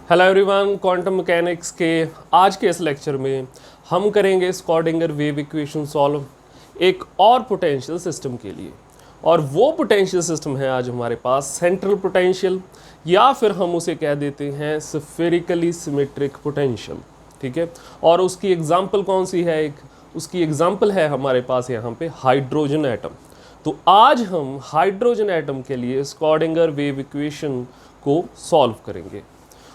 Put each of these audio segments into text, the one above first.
Hello everyone, quantum mechanics के आज के इस लेक्चर में हम करेंगे स्क्रॉडिंगर वेव इक्वेशन सॉल्व एक और पोटेंशियल सिस्टम के लिए। और वो पोटेंशियल सिस्टम है आज हमारे पास सेंट्रल पोटेंशियल, या फिर हम उसे कह देते हैं स्फेरिकली सिमेट्रिक पोटेंशियल। ठीक है, और उसकी एग्जांपल कौन सी है? उसकी एग्जांपल है हमारे पास यहाँ पे हाइड्रोजन एटम। तो आज हम हाइड्रोजन एटम के लिए स्क्रॉडिंगर वेव इक्वेशन को सॉल्व करेंगे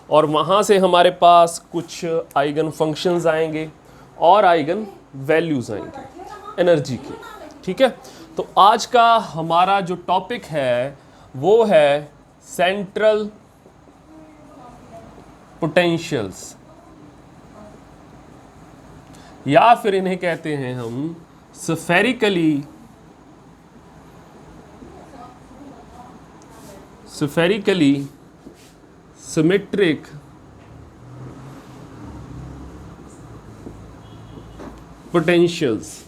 और वहाँ से हमारे पास कुछ आइगन फंक्शंस आएंगे और आइगन वैल्यूज़ आएंगे एनर्जी के। ठीक है, तो आज का हमारा जो टॉपिक है वो है सेंट्रल पोटेंशियल्स, या फिर इन्हें कहते हैं हम स्फेरिकली सिमेट्रिक पोटेंशियल्स।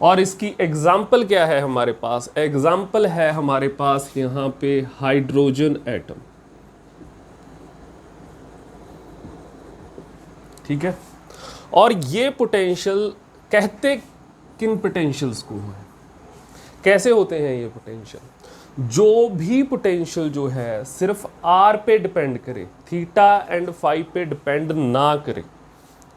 और इसकी एग्जाम्पल क्या है हमारे पास? एग्जाम्पल है हमारे पास यहाँ पे हाइड्रोजन एटम। ठीक है, और ये पोटेंशियल कहते किन पोटेंशियल्स को है? कैसे होते हैं ये पोटेंशियल? जो भी पोटेंशियल जो है सिर्फ आर पे डिपेंड करे, थीटा एंड फाई पे डिपेंड ना करे।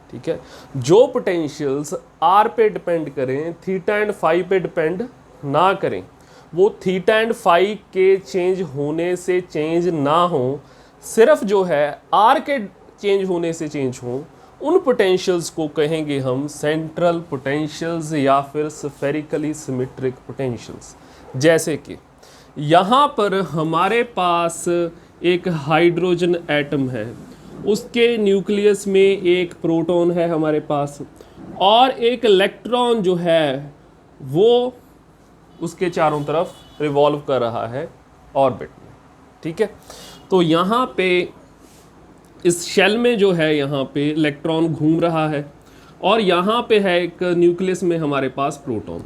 ठीक है, जो पोटेंशियल्स आर पे डिपेंड करें, थीटा एंड फाई पे डिपेंड ना करें, वो थीटा एंड फाई के चेंज होने से चेंज ना हो, सिर्फ जो है आर के चेंज होने से चेंज हो, उन पोटेंशियल्स को कहेंगे हम सेंट्रल पोटेंशियल्स या फिर स्फेरिकली सिमेट्रिक पोटेंशियल्स। जैसे कि यहाँ पर हमारे पास एक हाइड्रोजन एटम है, उसके न्यूक्लियस में एक प्रोटॉन है हमारे पास और एक इलेक्ट्रॉन जो है वो उसके चारों तरफ रिवॉल्व कर रहा है ऑर्बिट में। ठीक है, तो यहाँ पे इस शेल में जो है यहाँ पे इलेक्ट्रॉन घूम रहा है और यहाँ पे है एक न्यूक्लियस में हमारे पास प्रोटॉन।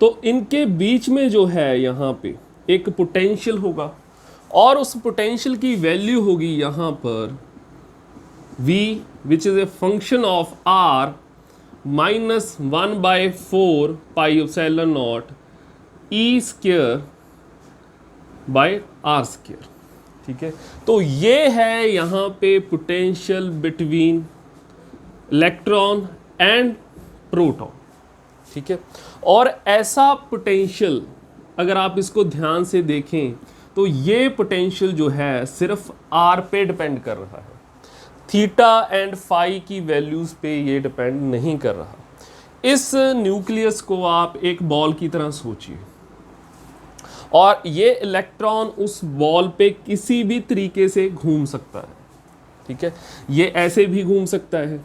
तो इनके बीच में जो है यहाँ पे एक पोटेंशियल होगा और उस पोटेंशियल की वैल्यू होगी यहाँ पर v, which is a function of r minus 1/4 pi epsilon not e square by r square. ठीक है, तो ये है यहाँ पे potential between electron and proton. ठीक है, और ऐसा पोटेंशियल अगर आप इसको ध्यान से देखें तो ये पोटेंशियल जो है सिर्फ आर पे डिपेंड कर रहा है, थीटा एंड फाई की वैल्यूज़ पे ये डिपेंड नहीं कर रहा। इस न्यूक्लियस को आप एक बॉल की तरह सोचिए और ये इलेक्ट्रॉन उस बॉल पे किसी भी तरीके से घूम सकता है। ठीक है, ये ऐसे भी घूम सकता है,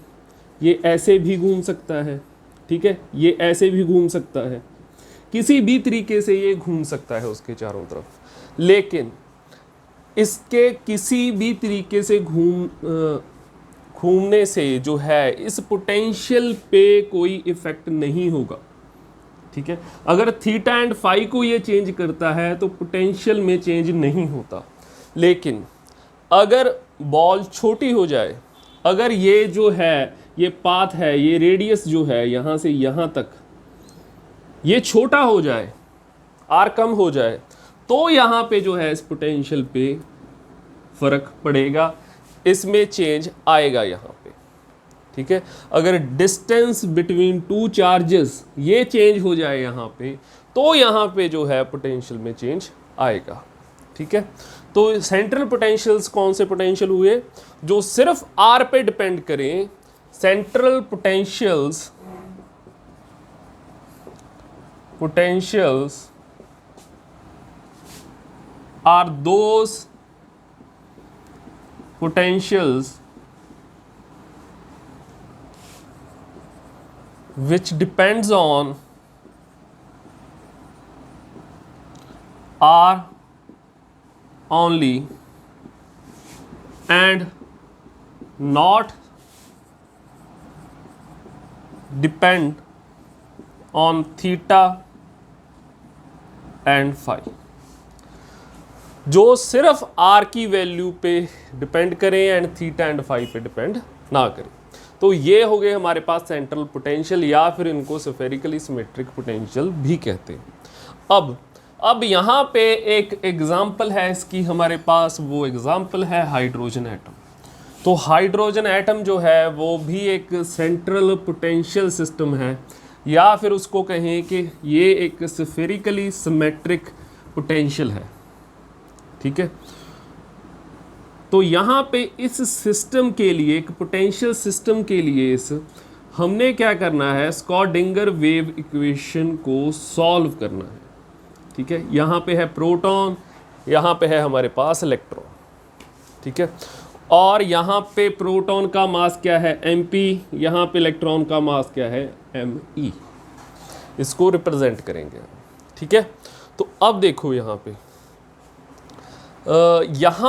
ये ऐसे भी घूम सकता है, ठीक है, ये ऐसे भी घूम सकता है, किसी भी तरीके से ये घूम सकता है उसके चारों तरफ। लेकिन इसके किसी भी तरीके से घूमने से जो है इस पोटेंशियल पे कोई इफेक्ट नहीं होगा। ठीक है, अगर थीटा एंड फाई को ये चेंज करता है तो पोटेंशियल में चेंज नहीं होता। लेकिन अगर बॉल छोटी हो जाए, अगर ये जो है ये पाथ है, ये रेडियस जो है यहाँ से यहाँ तक ये छोटा हो जाए, आर कम हो जाए, तो यहाँ पे जो है इस पोटेंशियल पे फर्क पड़ेगा, इसमें चेंज आएगा यहाँ पे। ठीक है, अगर डिस्टेंस बिटवीन टू चार्जेस ये चेंज हो जाए यहाँ पे, तो यहाँ पे जो है पोटेंशियल में चेंज आएगा। ठीक है, तो सेंट्रल पोटेंशियल्स कौन से पोटेंशियल हुए? जो सिर्फ आर पे डिपेंड करें। Central potentials are those potentials which depends on R only and not depend on theta and phi। जो सिर्फ आर की वैल्यू पे डिपेंड करें एंड थीटा एंड फाई पे डिपेंड ना करें। तो ये हो गए हमारे पास सेंट्रल पोटेंशियल, या फिर इनको स्फेरिकली सिमेट्रिक पोटेंशियल भी कहते हैं। अब यहाँ पे एक एग्जाम्पल है इसकी हमारे पास, वो एग्जाम्पल है हाइड्रोजन एटम। तो हाइड्रोजन एटम जो है वो भी एक सेंट्रल पोटेंशियल सिस्टम है, या फिर उसको कहें कि ये एक स्फेरिकली सिमेट्रिक पोटेंशियल है, ठीक है। तो यहाँ पे इस सिस्टम के लिए, एक पोटेंशियल सिस्टम के लिए हमने क्या करना है, स्क्रॉडिंगर वेव इक्वेशन को सॉल्व करना है, ठीक है। यहाँ पे है प्रोटॉन, यहाँ पे है हमारे पास इलेक्ट्रॉन, ठीक है। और यहाँ पे प्रोटॉन का मास क्या है mp, यहाँ पे इलेक्ट्रॉन का मास क्या है me, इसको रिप्रेजेंट करेंगे, ठीक है। तो अब देखो यहाँ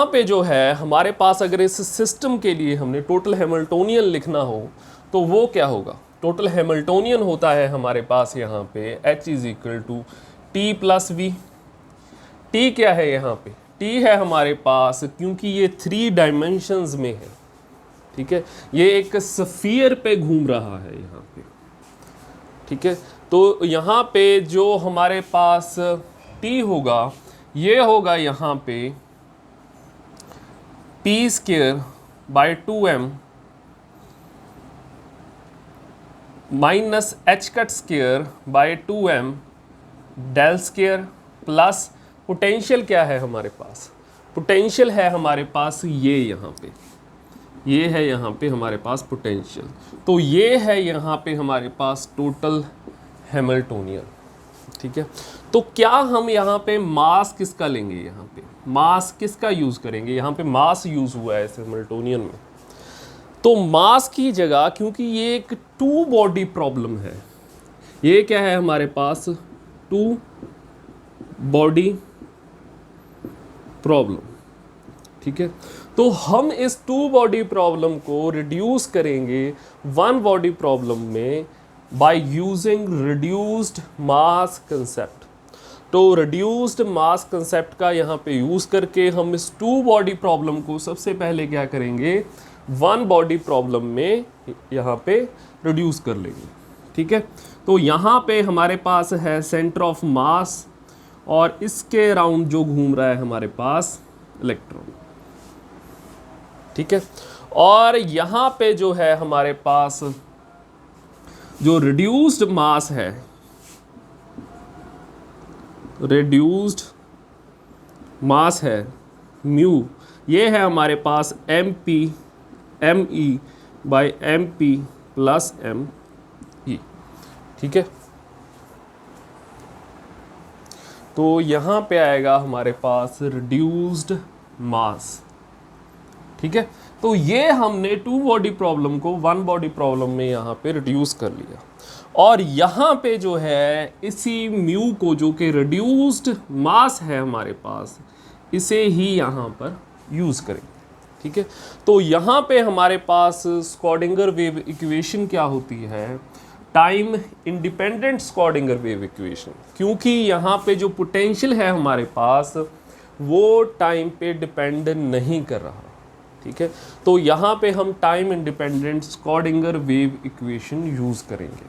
पे जो है हमारे पास, अगर इस सिस्टम के लिए हमने टोटल हैमिल्टोनियन लिखना हो तो वो क्या होगा, टोटल हैमिल्टोनियन होता है हमारे पास यहाँ पे H is equal to T plus V. T क्या है यहाँ पे, टी है हमारे पास, क्योंकि ये 3 डायमेंशंस में है, ठीक है, ये एक स्फीयर पे घूम रहा है यहाँ पे, ठीक है। तो यहाँ पे जो हमारे पास टी होगा, ये होगा यहाँ पे P square by 2m minus H cut square by 2m del square plus potential क्या है हमारे पास, पोटेंशियल है हमारे पास ये यहाँ पे, ये है यहाँ पे हमारे पास पोटेंशियल। तो ये है यहाँ पे हमारे पास टोटल हैमिल्टोनियन, ठीक है। तो क्या हम यहाँ पे मास किसका लेंगे, यहाँ पे मास किसका यूज़ करेंगे, यहाँ पे मास यूज़ हुआ है इस हैमिल्टोनियन में। तो मास की जगह, क्योंकि ये एक 2 बॉडी प्रॉब्लम है, ये क्या है हमारे पास 2 बॉडी प्रॉब्लम, ठीक है। तो हम इस 2 बॉडी प्रॉब्लम को रिड्यूस करेंगे 1 बॉडी प्रॉब्लम में by using reduced mass concept. तो रिड्यूस्ड मास कंसेप्ट का यहाँ पे यूज़ करके हम इस 2 बॉडी प्रॉब्लम को सबसे पहले क्या करेंगे, 1 बॉडी प्रॉब्लम में यहाँ पे रिड्यूस कर लेंगे, ठीक है। तो यहाँ पे हमारे पास है सेंटर ऑफ मास, और इसके अराउंड जो घूम रहा है हमारे पास इलेक्ट्रॉन, ठीक है। और यहाँ पे जो है हमारे पास जो रिड्यूस्ड मास है, रिड्यूस्ड मास है म्यू, ये है हमारे पास me by mp plus me, ठीक है। तो यहाँ पे आएगा हमारे पास रिड्यूस्ड मास, ठीक है। तो ये हमने 2 बॉडी प्रॉब्लम को 1 बॉडी प्रॉब्लम में यहाँ पे रिड्यूस कर लिया, और यहाँ पे जो है इसी म्यू को, जो कि रिड्यूस्ड मास है हमारे पास, इसे ही यहाँ पर यूज़ करेंगे, ठीक है। तो यहाँ पे हमारे पास स्क्रॉडिंगर वेव इक्वेशन क्या होती है, time independent Schrödinger wave equation, क्योंकि यहाँ पे जो पोटेंशियल है हमारे पास वो टाइम पे डिपेंड नहीं कर रहा, ठीक है। तो यहाँ पे हम time independent Schrödinger wave equation use करेंगे,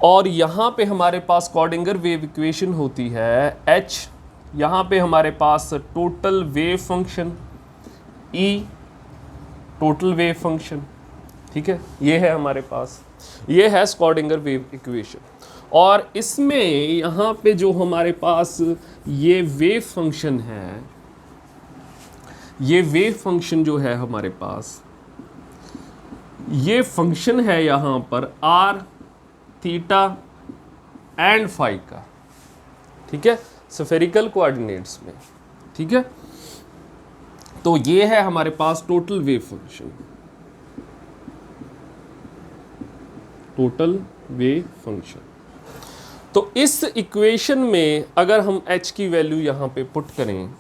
और यहाँ पे हमारे पास स्क्रॉडिंगर वेव इक्वेशन होती है H, यहाँ पे हमारे पास total wave function E, total wave function, ठीक है, ये है हमारे पास, ये है स्क्रॉडिंगर वेव इक्वेशन। और इसमें यहाँ पे जो हमारे पास ये वेव फंक्शन है, ये वेव फंक्शन जो है हमारे पास, ये फंक्शन है यहाँ पर r थीटा एंड फाई का, ठीक है, स्फेरिकल कोऑर्डिनेट्स में, ठीक है। तो ये है हमारे पास total wave function, total wave function. तो इस इक्वेशन में अगर हम h की वैल्यू यहाँ पे पुट करें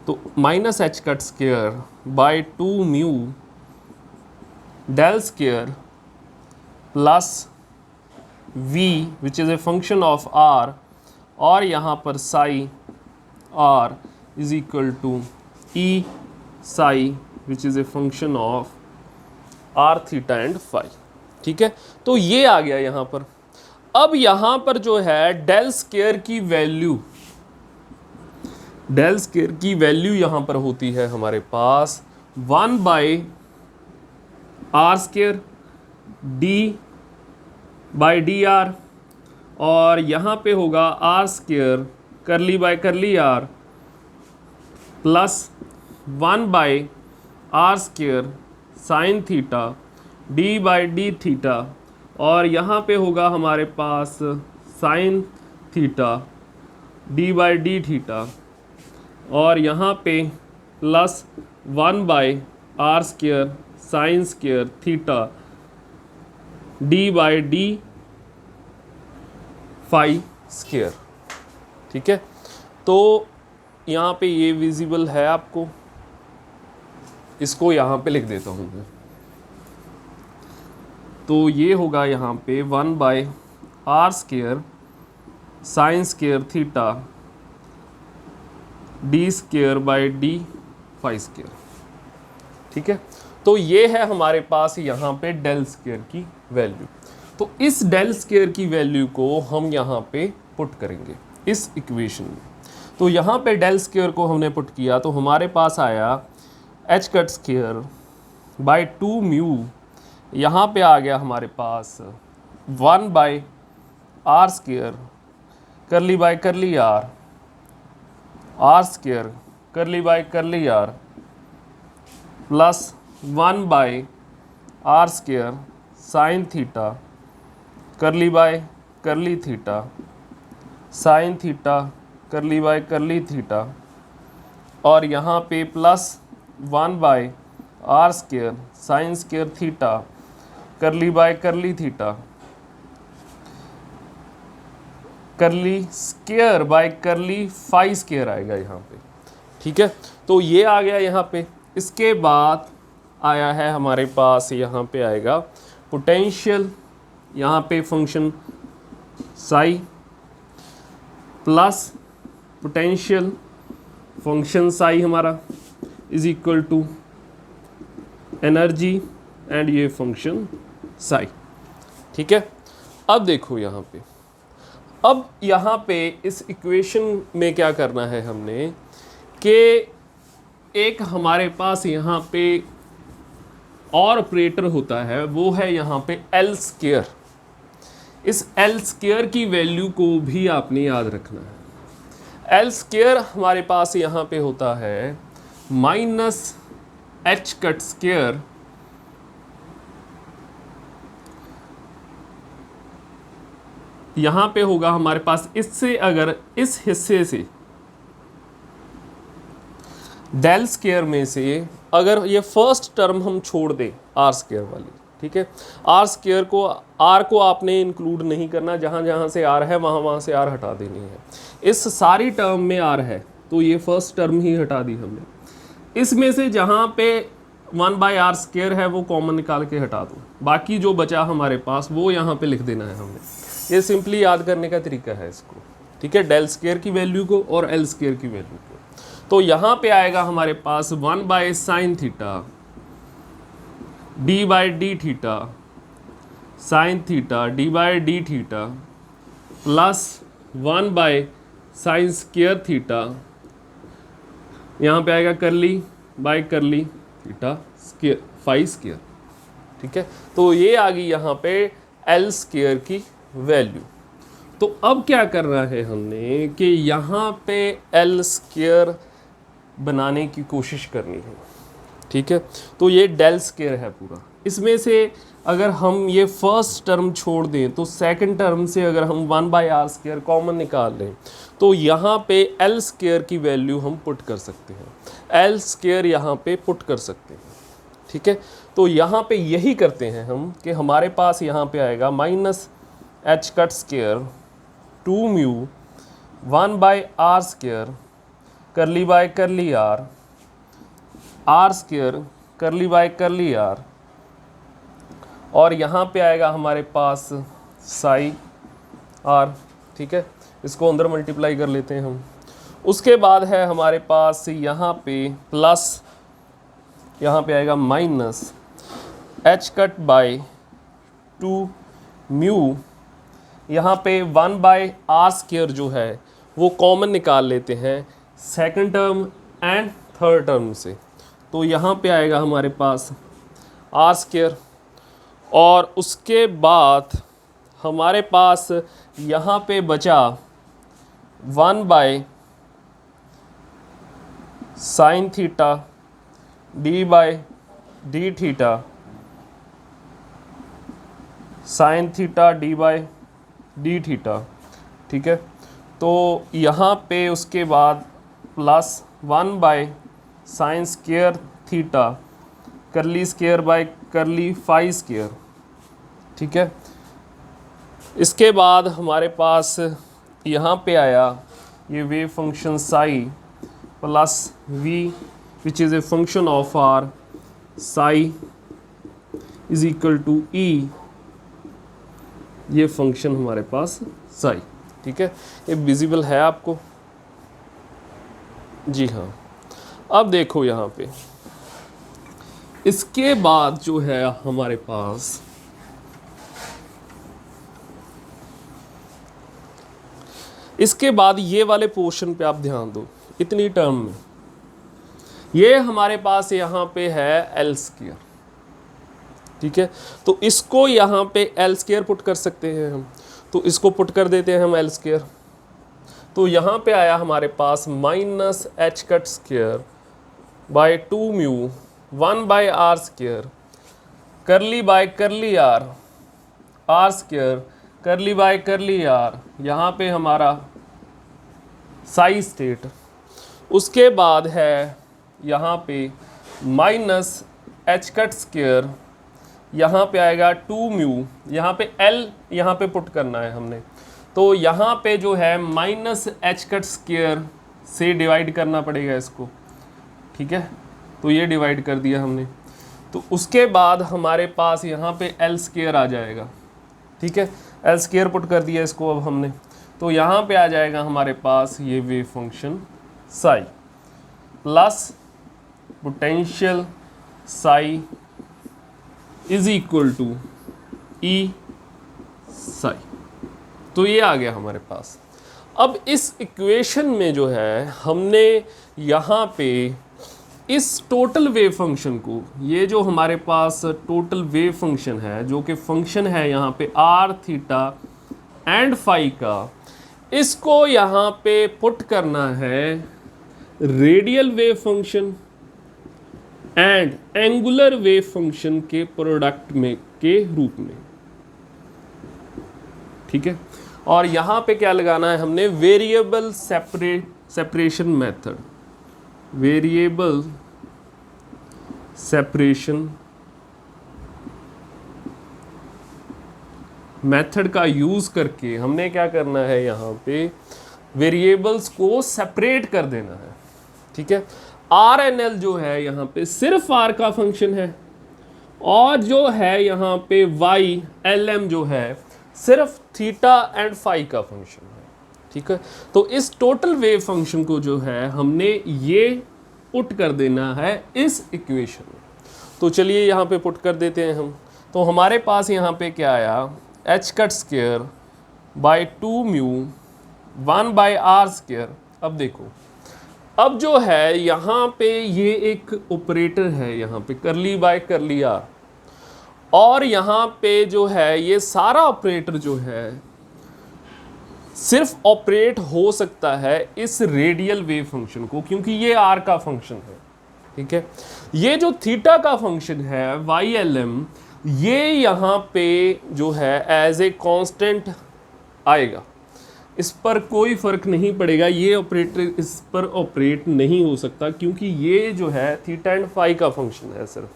तो minus H cut square by 2 mu del square plus v which is a function of r, और यहाँ पर psi r is equal to E psi which is a function of R theta and phi. ठीक है, तो ये आ गया यहाँ पर। अब यहाँ पर जो है डेल स्क्वायर की वैल्यू, डेल स्क्वायर की वैल्यू यहाँ पर होती है हमारे पास 1 by R square D by D R, और यहाँ पे होगा R square curly by curly R plus 1 by R square sine theta D by D theta, और यहाँ पे होगा हमारे पास sine theta D by D theta, और यहाँ पे plus 1 by R square sine square theta D by D phi square. ठीक है, तो यहाँ पे ये विजिबल है आपको, इसको यहाँ पे लिख देता हूँ मैं। तो ये होगा यहाँ पे 1 by R square sine square theta D square by D phi square. ठीक है, तो ये है हमारे पास यहाँ पे डेल स्क्वायर की वैल्यू। तो इस डेल स्क्वायर की वैल्यू को हम यहाँ पे पुट करेंगे इस इक्वेशन में। तो यहाँ पे डेल स्क्वायर को हमने पुट किया तो हमारे पास आया H cut square by 2 mu, यहाँ पे आ गया हमारे पास 1 by R square curly by curly R, R square curly by curly R plus 1 by R square sine theta curly by curly theta sine theta curly by curly theta, और यहाँ पे plus 1 by R square sine square theta curly by curly theta curly square by curly phi square आएगा यहाँ पे। ठीक है, तो ये आ गया यहाँ पे। इसके बाद आया है हमारे पास यहाँ पे आएगा पोटेंशियल, यहाँ पे function psi plus potential function psi हमारा is equal to energy and ये फंक्शन साई। ठीक है, अब देखो यहाँ पे, अब यहाँ पे इस इक्वेशन में क्या करना है हमने कि एक हमारे पास यहाँ पे और ऑपरेटर होता है, वो है यहाँ पे एल स्क्वायर। इस एल स्क्वायर की वैल्यू को भी आपने याद रखना है। एल स्क्वायर हमारे पास यहाँ पे होता है माइनस एच कट स्क्वायर यहाँ पे होगा हमारे पास, इससे अगर इस हिस्से से डेल स्क्वायर में से अगर ये फर्स्ट टर्म हम छोड़ दें आर स्क्वायर वाली, ठीक है, आर स्क्वायर को, आर को आपने इंक्लूड नहीं करना, जहाँ जहाँ से आर है वहाँ से आर हटा देनी है। इस सारी टर्म में आर है तो ये फर्स्ट टर्म ही हटा दी हमने। इसमें से जहाँ पे 1 बाई आर स्क्वायर है वो कॉमन निकाल के हटा दो, बाकी जो बचा हमारे पास वो यहाँ पे लिख देना है हमने। ये सिंपली याद करने का तरीका है इसको। ठीक है, डेल स्क्वायर की वैल्यू को और एल स्क्वायर की वैल्यू को। तो यहाँ पे आएगा हमारे पास 1 by sine theta D by D theta sine theta D by D theta plus 1 by sine square theta, यहाँ पे आएगा करली बाई करली थीटा स्क्वायर फाई स्क्वायर। ठीक है, तो ये आ गई यहाँ पे एल स्क्वायर की वैल्यू। तो अब क्या करना है हमने कि यहाँ पे एल स्क्वायर बनाने की कोशिश करनी है। ठीक है, तो ये डेल स्क्वायर है पूरा। इसमें से अगर हम ये फर्स्ट टर्म छोड़ दें तो सेकंड टर्म से अगर हम 1 बाई आर स्क्वायर कॉमन निकाल लें तो यहाँ पे एल स्क्वायर की वैल्यू हम पुट कर सकते हैं। एल स्क्वायर यहाँ पे पुट कर सकते हैं। ठीक है, तो यहाँ पे यही करते हैं हम कि हमारे पास यहाँ पे आएगा minus H cut square 2 mu 1 by R square curly by curly R, R square curly by curly R, और यहाँ पे आएगा हमारे पास साई आर। ठीक है, इसको अंदर मल्टीप्लाई कर लेते हैं हम। उसके बाद है हमारे पास यहाँ पे प्लस, यहाँ पे आएगा minus H cut by 2 mu, यहाँ पे 1/r² जो है वो कॉमन निकाल लेते हैं second term and third term से, तो यहाँ पे आएगा हमारे पास r²। और उसके बाद हमारे पास यहाँ पे बचा 1/sin theta d/d theta sin theta d/d theta, ठीक है। तो यहाँ पे उसके बाद प्लस 1/sin² थीटा curly² ठीक है। इसके बाद हमारे पास यहाँ पे आया ये wave function psi plus v which is a function of R psi is equal to e, ये फंक्शन हमारे पास साई, ठीक है। ये विजिबल है आपको? जी हाँ। अब देखो यहाँ पे इसके बाद जो है हमारे पास इसके बाद ये वाले पोर्शन पे आप ध्यान दो, इतनी टर्म में ये हमारे पास यहाँ पे है l², ठीक है। तो इसको यहाँ पे l² पुट कर सकते हैं हम, तो इसको पुट कर देते हैं हम l²। तो यहाँ पे आया हमारे पास minus H cut square by 2 mu 1/r² curly by करली r r² करली बाय करली r, यहाँ पे हमारा साई स्टेट। उसके बाद है यहाँ पे माइनस एच कट स्क्वायर, यहाँ पे आएगा 2 म्यू, यहाँ पे l यहाँ पे पुट करना है हमने, तो यहाँ पे जो है माइनस एच कट स्क्वायर से डिवाइड करना पड़ेगा इसको, ठीक है। तो ये डिवाइड कर दिया हमने। तो उसके बाद हमारे पास यहाँ पे l² आ जाएगा, ठीक है। l² पुट कर दिया इसको अब हमने, तो यहाँ पे आ जाएगा हमारे पास ये wave function psi plus potential psi is equal to E psi. तो ये आ गया हमारे पास। अब इस इक्वेशन में जो है हमने यहाँ पे इस टोटल वेव फंक्शन को, ये जो हमारे पास टोटल वेव फंक्शन है जो कि फंक्शन है यहाँ पे r थीटा एंड फाई का, इसको यहाँ पे पुट करना है radial wave function and angular wave function के प्रोडक्ट में के रूप में, ठीक है। और यहाँ पे क्या लगाना है हमने, variable separation method, variable separation method का यूज करके हमने क्या करना है, यहाँ पे वेरिएबल्स को सेपरेट कर देना है, ठीक है। आर एन एल जो है यहाँ पे सिर्फ आर का फंक्शन है, और जो है यहाँ पे वाई एल एम जो है सिर्फ थीटा एंड फाई का फंक्शन है, ठीक है। तो इस टोटल वेव फंक्शन को जो है हमने ये पुट कर देना है इस इक्वेशन में। तो चलिए यहाँ पे पुट कर देते हैं हम। तो हमारे पास यहाँ पे क्या आया, H cut square by 2 mu 1/r²। अब देखो, अब जो है यहाँ पे ये एक ऑपरेटर है, यहाँ पे करली बाय करली r, और यहाँ पे जो है ये सारा ऑपरेटर जो है सिर्फ ऑपरेट हो सकता है इस रेडियल वेव फंक्शन को, क्योंकि ये r का फंक्शन है, ठीक है। ये जो थीटा का फंक्शन है YLM, ये यहाँ पे जो है एज ए कांस्टेंट आएगा, इस पर कोई फर्क नहीं पड़ेगा, ये ऑपरेटर इस पर ऑपरेट नहीं हो सकता, क्योंकि ये जो है थीटा एंड फाई का फंक्शन है सिर्फ।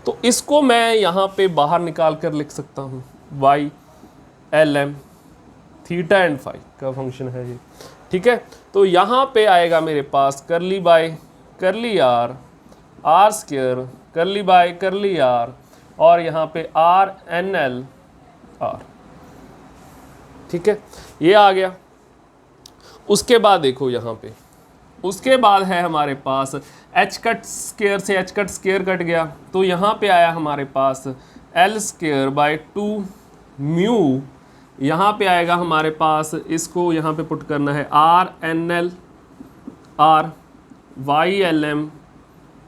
तो इसको मैं यहाँ पे बाहर निकाल कर लिख सकता हूँ, YLM थीटा एंड फाई का फंक्शन है ये, ठीक है। तो यहाँ पे आएगा मेरे पास करली बाय करली r r² करली बाय करली r, और यहाँ पे RNL R, ठीक है, ये आ गया। उसके बाद देखो यहाँ पे उसके बाद है हमारे पास एच कट स्क्वायर से एच कट स्क्वायर कट गया, तो यहाँ पे आया हमारे पास एल स्क्वायर बाय 2 म्यू। यहाँ पे आएगा हमारे पास, इसको यहाँ पे पुट करना है R N L R Y L M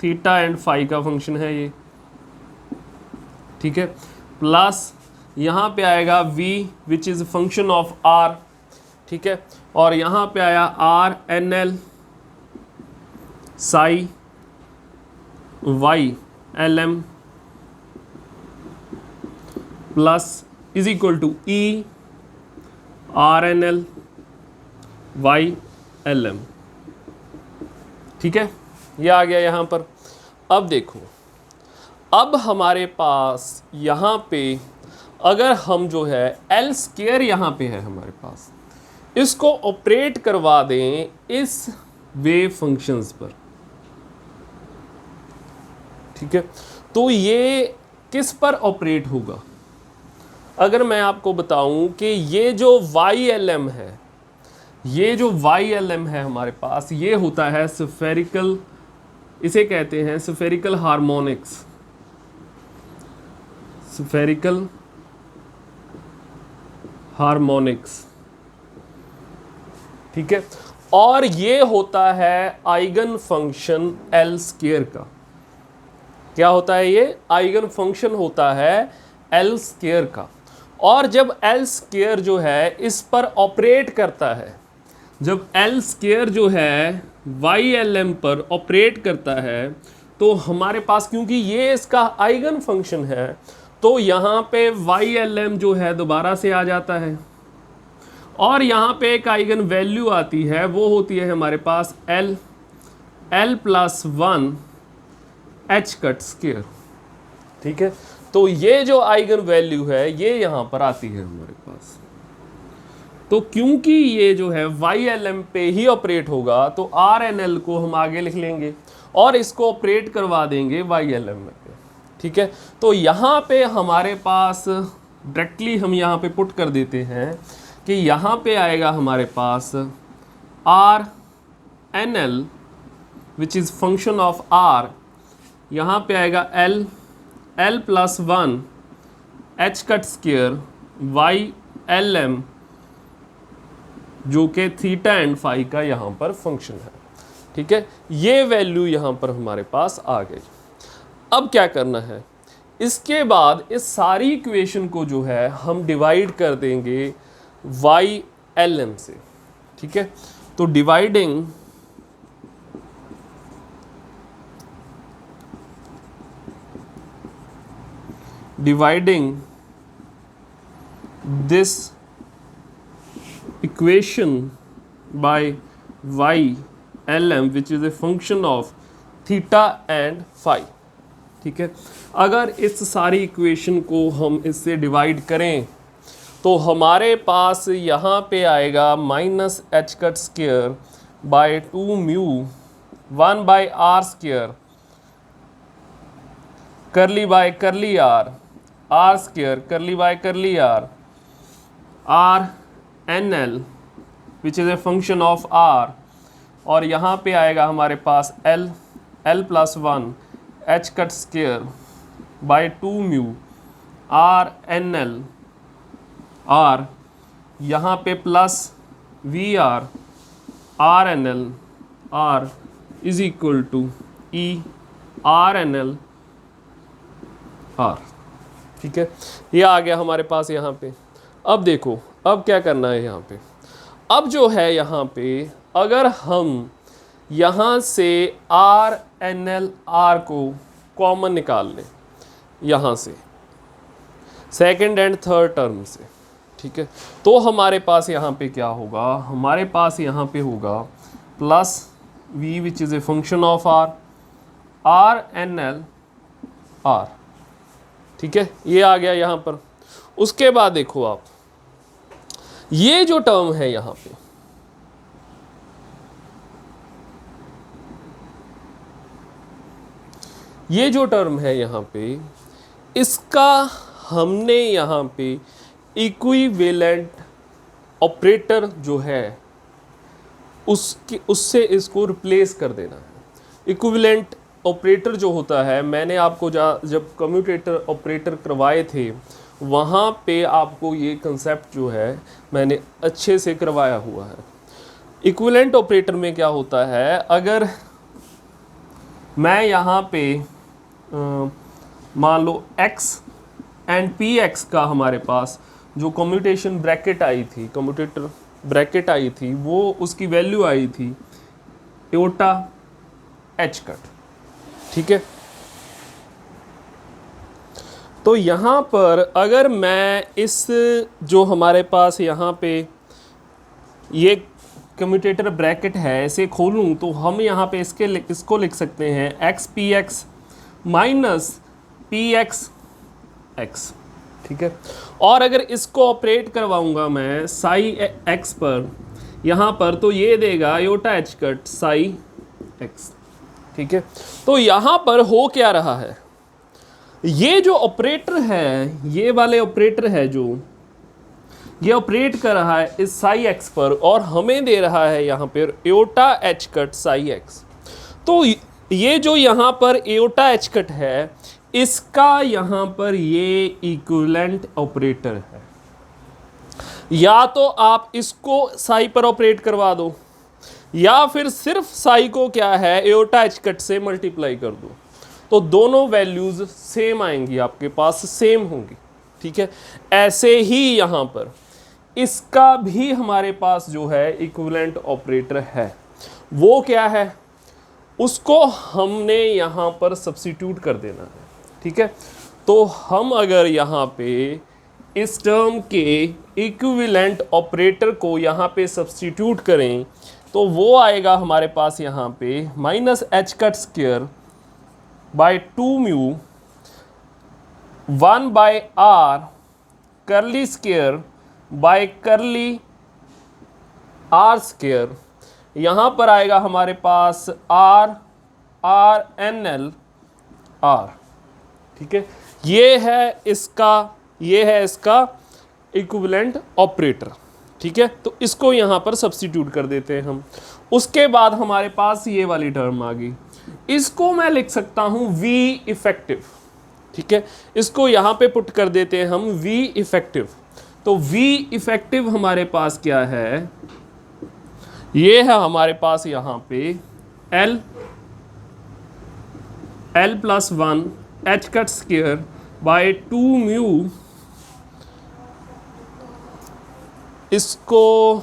theta and phi का फंक्शन है ये, ठीक है, प्लस यहाँ पे आएगा v which is function of r, ठीक है, और यहाँ पे आया R N L psi Y L M plus is equal to E R N L Y L M, ठीक है, ये आ गया यहाँ पर। अब देखो, अब हमारे पास यहाँ पे अगर हम जो है एल स्क्वायर यहाँ पे है हमारे पास, इसको ऑपरेट करवा दें इस वेव फंक्शंस पर, ठीक है, तो ये किस पर ऑपरेट होगा? अगर मैं आपको बताऊं कि ये जो YLM है, ये जो YLM है हमारे पास, ये होता है स्फेरिकल, इसे कहते हैं स्फेरिकल हार्मोनिक्स, स्फेरिकल हार्मोनिक्स, ठीक है, और ये होता है आइगन फंक्शन एल स्क्वायर का। क्या होता है ये? आइगन फंक्शन होता है एल स्क्वायर का। और जब एल स्क्वायर जो है इस पर ऑपरेट करता है, जब एल स्क्वायर जो है YLM पर ऑपरेट करता है, तो हमारे पास, क्योंकि ये इसका आइगन फंक्शन है, तो यहाँ पे YLM जो है दोबारा से आ जाता है, और यहाँ पे एक आइगन वैल्यू आती है, वो होती है हमारे पास L plus 1 H cut square, ठीक है। तो ये जो आइगन वैल्यू है ये यहाँ पर आती है हमारे पास। तो क्योंकि ये जो है YLM पे ही ऑपरेट होगा, तो RNL को हम आगे लिख लेंगे और इसको ऑपरेट करवा देंगे YLM पे, ठीक है। तो यहाँ पे हमारे पास डायरेक्टली हम यहाँ पे पुट कर देते हैं कि यहाँ पे आएगा हमारे पास RNL which is function of R, यहाँ पे आएगा L plus 1 H cut square YLM जो कि थीटा एंड फाई का यहाँ पर फंक्शन है, ठीक है। ये वैल्यू यहाँ पर हमारे पास आ गई। अब क्या करना है, इसके बाद इस सारी इक्वेशन को जो है हम डिवाइड कर देंगे YLM से, ठीक है। तो dividing this equation by YLM which is a function of theta and phi, ठीक है। अगर इस सारी इक्वेशन को हम इससे डिवाइड करें तो हमारे पास यहाँ पे आएगा minus H cut square by 2 mu 1 by R square curly by curly R square curly by curly R NL which is a function of R, और यहाँ पे आएगा हमारे पास L plus 1 H cut square by 2 mu RNL R, यहाँ पे plus VR RNL R is equal to E RNL R, ठीक है। ये आ गया हमारे पास यहाँ पे। अब देखो, अब क्या करना है यहाँ पे, अब जो है यहाँ पे अगर हम यहाँ से RNL R को कॉमन निकाल लें यहाँ से सेकंड एंड थर्ड टर्म से, ठीक है, तो हमारे पास यहाँ पे क्या होगा, हमारे पास यहाँ पे होगा plus V which is a function of RNL R, ठीक है। ये आ गया यहाँ पर। उसके बाद देखो आप, ये जो टर्म है यहाँ पे, ये जो टर्म है यहाँ पे, इसका हमने यहाँ पे इक्विवेलेंट ऑपरेटर जो है उससे इसको रिप्लेस कर देना है। इक्विवेलेंट ऑपरेटर जो होता है, मैंने आपको जब कम्यूटेटर ऑपरेटर करवाए थे वहाँ पे आपको ये कंसेप्ट जो है मैंने अच्छे से करवाया हुआ है। इक्विवेलेंट ऑपरेटर में क्या होता है, अगर मैं यहाँ पे मान लो x एंड px का हमारे पास जो कम्यूटेशन ब्रैकेट आई थी, कम्यूटेटर ब्रैकेट आई थी, वो उसकी वैल्यू आई थी एओटा h कट, ठीक है। तो यहाँ पर अगर मैं इस जो हमारे पास यहाँ पे ये कम्यूटेटर ब्रैकेट है इसे खोलूँ तो हम यहाँ पे इसको लिख सकते हैं x P x minus P x x, ठीक है। और अगर इसको ऑपरेट करवाऊँगा मैं साई एक्स पर यहाँ पर, तो ये देगा aorta H cut Sai x, ठीक है। तो यहाँ पर हो क्या रहा है, ये जो ऑपरेटर है, ये वाले ऑपरेटर है जो ये ऑपरेट कर रहा है इस साई एक्स पर और हमें दे रहा है यहाँ पर aorta H cut Sai x. तो ये जो यहाँ पर एओटा एच कट है इसका यहाँ पर ये इक्विवेलेंट ऑपरेटर है। या तो आप इसको साई पर ऑपरेट करवा दो या फिर सिर्फ साई को क्या है एओटा एच कट से मल्टीप्लाई कर दो, तो दोनों वैल्यूज सेम आएंगी, आपके पास सेम होंगी, ठीक है। ऐसे ही यहाँ पर इसका भी हमारे पास जो है इक्विवेलेंट ऑपरेटर है, वो क्या है, उसको हमने यहाँ पर सब्स्टिट्यूट कर देना है, ठीक है। तो हम अगर यहाँ पे इस टर्म के इक्विवेलेंट ऑपरेटर को यहाँ पे सब्स्टिट्यूट करें तो वो आएगा हमारे पास यहाँ पे minus H cut square by 2 mu 1 by R curly square by curly R square, यहाँ पर आएगा हमारे पास R R N L R, ठीक है। ये है इसका इक्विवेलेंट ऑपरेटर, ठीक है। तो इसको यहाँ पर सब्स्टिट्यूट कर देते हैं हम। उसके बाद हमारे पास ये वाली टर्म आ गई, इसको मैं लिख सकता हूँ वी इफेक्टिव, ठीक है। इसको यहाँ पे पुट कर देते हैं हम वी इफेक्टिव। तो वी इफेक्टिव हमारे पास क्या है, ये है हमारे पास यहाँ पे L plus 1 H cut square by 2 mu, इसको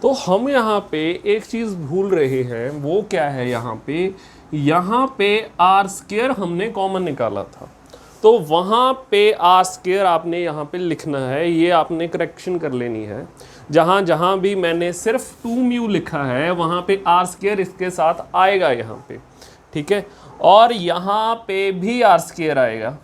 तो हम यहाँ पे एक चीज़ भूल रहे हैं, वो क्या है, यहाँ पे आर स्क्वायर हमने कॉमन निकाला था, तो वहाँ पे आर स्क्वायर आपने यहाँ पे लिखना है, ये आपने करेक्शन कर लेनी है। जहाँ जहाँ भी मैंने सिर्फ 2 म्यू लिखा है वहाँ पे आर स्क्वायर इसके साथ आएगा यहाँ पे, ठीक है। और यहाँ पे भी आर स्क्वायर आएगा,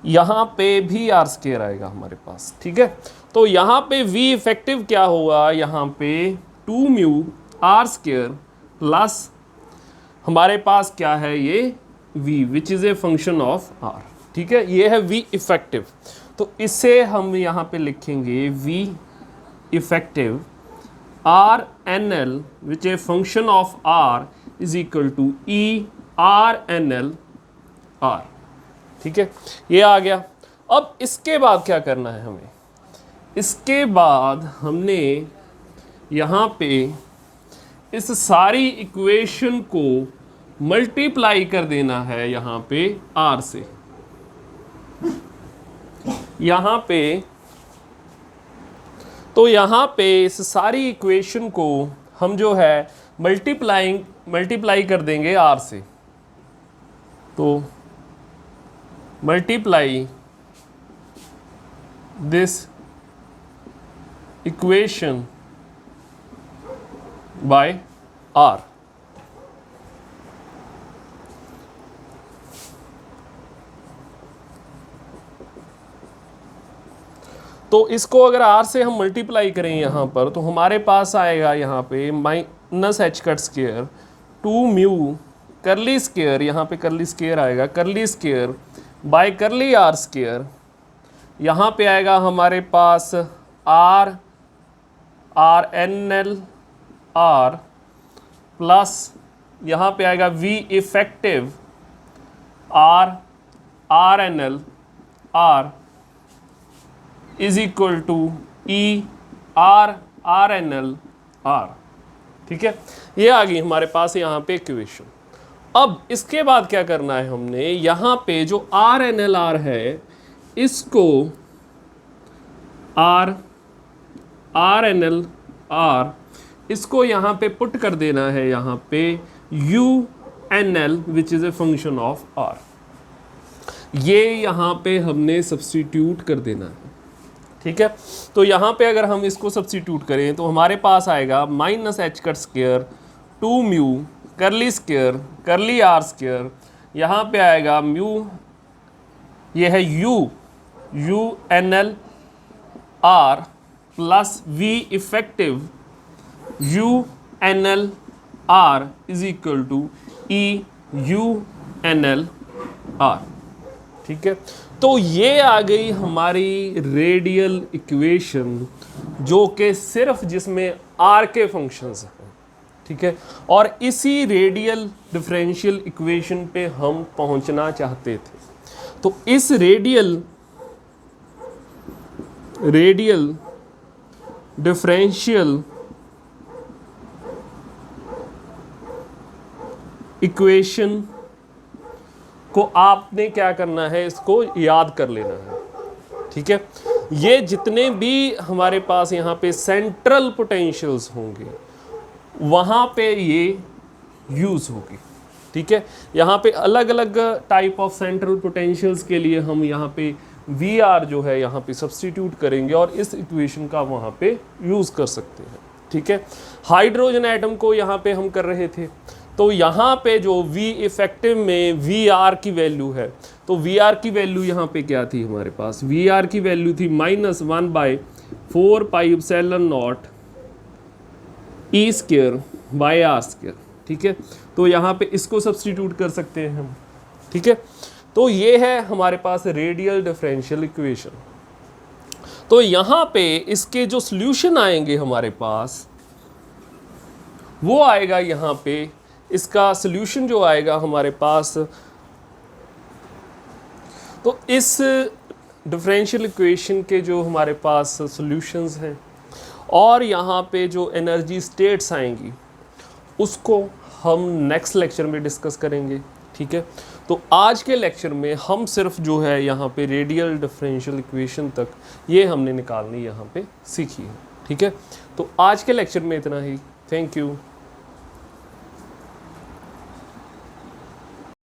यहाँ पे भी आर स्क्वायर आएगा हमारे पास, ठीक है। तो यहाँ पे वी इफेक्टिव क्या होगा, यहाँ पे 2 म्यू आर स्क्वायर प्लस हमारे पास क्या है ये v which is a function of r, ठीक है। ये है v इफेक्टिव। तो इसे हम यहाँ पे लिखेंगे v effective r n l which a function of r is equal to e r n l r, ठीक है। ये आ गया। अब इसके बाद क्या करना है हमें, इसके बाद हमने यहाँ पे इस सारी इक्वेशन को मल्टीप्लाई कर देना है यहाँ पे r से। यहाँ पे तो यहाँ पे इस सारी इक्वेशन को हम जो है मल्टीप्लाई कर देंगे r से। तो multiply this equation by r। तो इसको अगर r से हम मल्टीप्लाई करें यहाँ पर तो हमारे पास आएगा यहाँ पे minus H cut square 2 mu curly square, यहाँ पे करली स्क्वायर आएगा, curly square by curly R square, यहाँ पे आएगा हमारे पास R R N L R plus यहाँ पे आएगा V effective R R N L R is equal to E R R N L R. ठीक है, ये आ गई हमारे पास यहाँ पे इक्वेशन। अब इसके बाद क्या करना है, हमने यहाँ पे जो आर एन एल आर है इसको R R N L R इसको यहाँ पे पुट कर देना है यहाँ पे U N L which is a function of R. ये यहाँ पे हमने सब्स्टिट्यूट कर देना है। ठीक है, तो यहाँ पे अगर हम इसको सब्स्टिट्यूट करें तो हमारे पास आएगा minus H cut square 2 mu curly square curly R square, यहाँ पे आएगा म्यू, ये है U N L R plus V effective U N L R is equal to E U N L R. ठीक है, तो ये आ गई हमारी रेडियल इक्वेशन जो कि सिर्फ जिसमें आर के फंक्शंस हैं। ठीक है, और इसी रेडियल डिफरेंशियल इक्वेशन पे हम पहुंचना चाहते थे। तो इस रेडियल डिफरेंशियल इक्वेशन को आपने क्या करना है, इसको याद कर लेना है। ठीक है, ये जितने भी हमारे पास यहाँ पे सेंट्रल पोटेंशियल्स होंगे वहाँ पे ये यूज़ होगी। ठीक है, यहाँ पे अलग अलग टाइप ऑफ सेंट्रल पोटेंशियल्स के लिए हम यहाँ पे वी आर जो है यहाँ पे सब्स्टिट्यूट करेंगे और इस इक्वेशन का वहाँ पे यूज़ कर सकते हैं। ठीक है, हाइड्रोजन एटम को यहाँ पे हम कर रहे थे, तो यहाँ पे जो V इफेक्टिव में वी आर की वैल्यू है, तो वी आर की वैल्यू यहाँ पे क्या थी हमारे पास, वी आर की वैल्यू थी -1/4 pi epsilon not E square by R square. ठीक है, तो यहाँ पे इसको सब्स्टिट्यूट कर सकते हैं हम। ठीक है, तो ये है हमारे पास रेडियल डिफरेंशियल इक्वेशन। तो यहाँ पे इसके जो सॉल्यूशन आएंगे हमारे पास वो आएगा, यहाँ पे इसका सॉल्यूशन जो आएगा हमारे पास, तो इस डिफरेंशियल इक्वेशन के जो हमारे पास सॉल्यूशंस हैं और यहाँ पे जो एनर्जी स्टेट्स आएंगी उसको हम नेक्स्ट लेक्चर में डिस्कस करेंगे। ठीक है, तो आज के लेक्चर में हम सिर्फ जो है यहाँ पे रेडियल डिफरेंशियल इक्वेशन तक ये हमने निकालनी यहाँ पे सीखी है। ठीक है, तो आज के लेक्चर में इतना ही। Thank you.